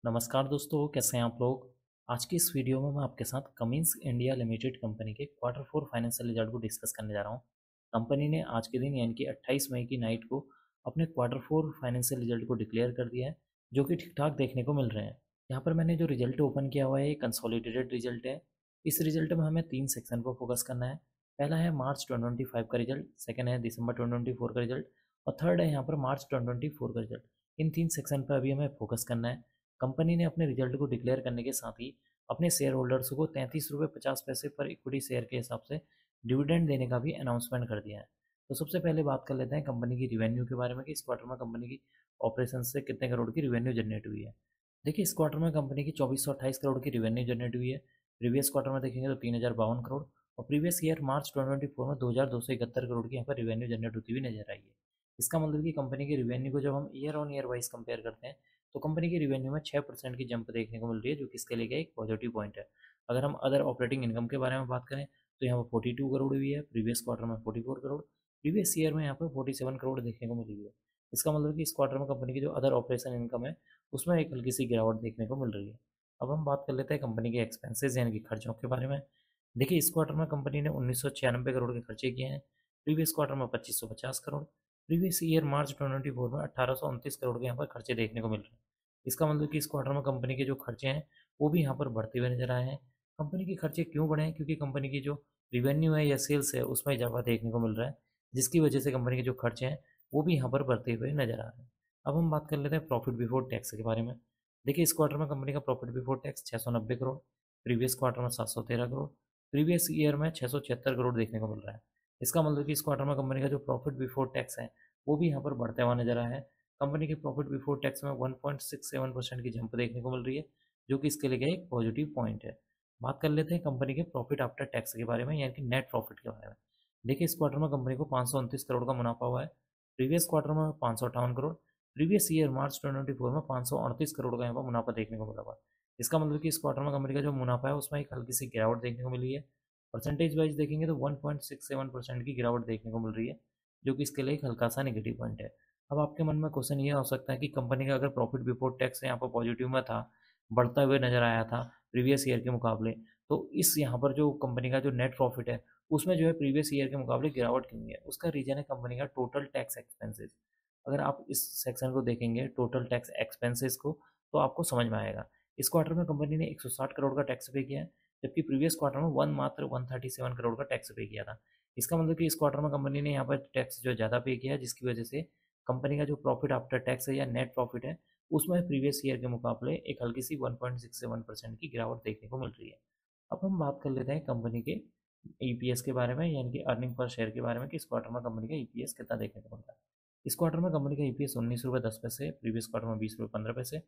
नमस्कार दोस्तों, कैसे हैं आप लोग। आज की इस वीडियो में मैं आपके साथ कमिंस इंडिया लिमिटेड कंपनी के क्वार्टर फोर फाइनेंशियल रिजल्ट को डिस्कस करने जा रहा हूं। कंपनी ने आज के दिन यानी कि 28 मई की नाइट को अपने क्वार्टर फोर फाइनेंशियल रिजल्ट को डिक्लेयर कर दिया है, जो कि ठीक ठाक देखने को मिल रहे हैं। यहाँ पर मैंने जो रिजल्ट ओपन किया हुआ है ये कंसोलिडेटेड रिजल्ट है। इस रिजल्ट में हमें 3 सेक्शन पर फोकस करना है। पहला है मार्च 2025 का रिजल्ट, सेकेंड है दिसंबर 2024 का रिजल्ट और थर्ड है यहाँ पर मार्च 2024 का रिजल्ट। इन 3 सेक्शन पर अभी हमें फोकस करना है। कंपनी ने अपने रिजल्ट को डिक्लेयर करने के साथ ही अपने शेयर होल्डर्स को 33 रुपये 50 पैसे पर इक्विटी शेयर के हिसाब से डिविडेंड देने का भी अनाउंसमेंट कर दिया है। तो सबसे पहले बात कर लेते हैं कंपनी की रिवेन्यू के बारे में कि इस क्वार्टर में कंपनी की ऑपरेशन से कितने करोड़ की रिवेन्यू जनरेट हुई है। देखिए, इस क्वार्टर में कंपनी की 2428 करोड़ की रिवेन्यू जनरेट हुई है। प्रीवियस क्वार्टर में देखेंगे तो 3052 करोड़ और प्रीवियस ईयर मार्च 2024 में 2271 करोड़ की यहाँ पर रिवेन्यू जनरेट होती हुई नजर आई है। इसका मतलब कि कंपनी की रिवेन्यू को जब हम year on year wise compare करते हैं तो कंपनी की रिवेन्यू में 6% की जंप देखने को मिल रही है, जो कि इसके लिए एक पॉजिटिव पॉइंट है। अगर हम अदर ऑपरेटिंग इनकम के बारे में बात करें तो यहाँ पर 42 करोड़ हुई है, प्रीवियस क्वार्टर में 44 करोड़, प्रीवियस ईयर में यहाँ पर 47 करोड़ देखने को मिली है। इसका मतलब कि इस क्वार्टर में कंपनी की जो अदर ऑपरेशन इनकम है उसमें एक हल्की सी गिरावट देखने को मिल रही है। अब हम बात कर लेते हैं कंपनी के एक्सपेंसेस यानी कि खर्चों के बारे में। देखिए, इस क्वार्टर में कंपनी ने 1996 करोड़ के खर्चे किए हैं, प्रीवियस क्वार्टर में 2550 करोड़, प्रीवियस ईयर मार्च 2024 में 1829 करोड़ के यहाँ पर खर्चे देखने को मिल रहे हैं। इसका मतलब कि इस क्वार्टर में कंपनी के जो खर्चे हैं वो भी यहाँ पर बढ़ते हुए नजर आए हैं। कंपनी के खर्चे क्यों बढ़े हैं? क्योंकि कंपनी की जो रिवेन्यू है या सेल्स है उसमें इजाफा देखने को मिल रहा है, जिसकी वजह से कंपनी के जो खर्चे हैं वो भी यहाँ पर बढ़ते हुए नजर आ रहे हैं। अब हम बात कर लेते हैं प्रॉफिट बिफोर टैक्स के बारे में। देखिए, इस क्वार्टर में कंपनी का profit before tax 690 crore, previous quarter में 713 करोड़, प्रीवियस ईयर में 676 करोड़ देखने को मिल रहा है। इसका मतलब कि इस क्वार्टर में कंपनी का जो प्रॉफिट बिफोर टैक्स है वो भी यहाँ पर बढ़ता हुआ नजर आया है। कंपनी के प्रॉफिट बिफोर टैक्स में 1.67% की जंप देखने को मिल रही है, जो कि इसके लिए एक पॉजिटिव पॉइंट है। बात कर लेते हैं कंपनी के प्रॉफिट आफ्टर टैक्स के बारे में यानी कि नेट प्रॉफिट के बारे में। देखिए, इस क्वार्टर में कंपनी को 529 करोड़ का मुनाफा हुआ है, प्रीवियस क्वार्टर में 558 करोड़, प्रीवियस ईयर मार्च 2024 में 538 करोड़ का यहाँ पर मुनाफा देखने को मिला हुआ है। इसका मतलब कि इस क्वार्टर में कंपनी का जो मुनाफा है उसमें एक हल्की सी गिरावट देखने को मिली है। परसेंटेज वाइज देखेंगे तो 1.67% की गिरावट देखने को मिल रही है, जो कि इसके लिए एक हल्का सा नेगेटिव पॉइंट है। अब आपके मन में क्वेश्चन ये हो सकता है कि कंपनी का अगर प्रॉफिट बिफोर टैक्स यहाँ पर पॉजिटिव में था, बढ़ता हुए नजर आया था प्रीवियस ईयर के मुकाबले, तो इस यहाँ पर जो कंपनी का जो नेट प्रॉफिट है उसमें जो है प्रीवियस ईयर के मुकाबले गिरावट क्यों हुई है? उसका रीजन है कंपनी का टोटल टैक्स एक्सपेंसेस। अगर आप इस सेक्शन को देखेंगे टोटल टैक्स एक्सपेंसेस को, तो आपको समझ में आएगा। इस क्वार्टर में कंपनी ने 160 करोड़ का टैक्स पे किया है, जबकि प्रीवियस क्वार्टर में मात्र 137 करोड़ का टैक्स पे किया था। इसका मतलब कि इस क्वार्टर में कंपनी ने यहाँ पर टैक्स जो ज़्यादा पे किया है, जिसकी वजह से कंपनी का जो प्रॉफिट आफ्टर टैक्स है या नेट प्रॉफिट है उसमें प्रीवियस ईयर के मुकाबले एक हल्की सी 1.67% की गिरावट देखने को मिल रही है। अब हम बात कर लेते हैं कंपनी के ईपीएस के बारे में यानी कि अर्निंग पर शेयर के बारे में कि इस क्वार्टर में कंपनी का ईपीएस कितना देखने को मिलता है। इस क्वार्टर में कंपनी का ईपीएस 19 रुपये 10 पैसे, प्रीवियस क्वार्टर में 20 रुपये 15 पैसे,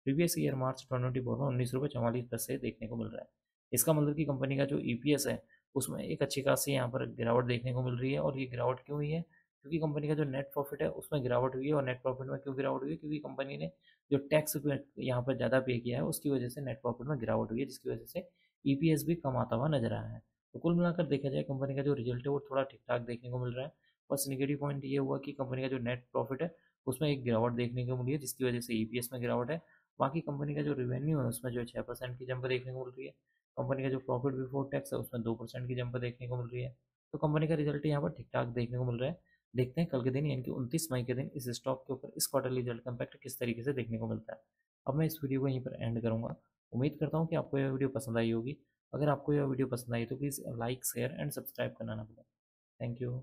प्रीवियस ईयर मार्च 2024 में 19 रुपये 44 पैसे देखने को मिल रहा है। इसका मतलब कि कंपनी का जो ईपीएस है उसमें एक अच्छी खासी यहाँ पर गिरावट देखने को मिल रही है। और ये गिरावट क्यों हुई है? क्योंकि कंपनी का जो नेट प्रॉफिट है उसमें गिरावट हुई है। और नेट प्रॉफिट में क्यों गिरावट हुई है? क्योंकि कंपनी ने जो टैक्स यहाँ पर ज़्यादा पे किया है उसकी वजह से नेट प्रॉफिट में गिरावट हुई है, जिसकी वजह से ईपीएस भी कम आता हुआ नजर आया है। तो कुल मिलाकर देखा जाए कंपनी का जो रिजल्ट है वो थोड़ा ठीक ठाक देखने को मिल रहा है। बस नेगेटिव पॉइंट ये हुआ कि कंपनी का जो नेट प्रॉफिट है उसमें एक गिरावट देखने को मिली है, जिसकी वजह से ईपीएस में गिरावट है। बाकी कंपनी का जो रेवेन्यू है उसमें जो 6% की जंप देखने को मिल रही है। कंपनी का जो प्रॉफिट बिफोर टैक्स है उसमें 2% की जंप देखने को मिल रही है। तो कंपनी का रिजल्ट यहाँ पर ठीक ठाक देखने को मिल रहा है। देखते हैं कल के दिन यानी कि 29 मई के दिन इस स्टॉक के ऊपर इस क्वार्टरली रिजल्ट का इम्पैक्ट किस तरीके से देखने को मिलता है। अब मैं इस वीडियो को यहीं पर एंड करूँगा। उम्मीद करता हूँ कि आपको यह वीडियो पसंद आई होगी। अगर आपको यह वीडियो पसंद आई तो please like share and subscribe करना ना भूलें। Thank you.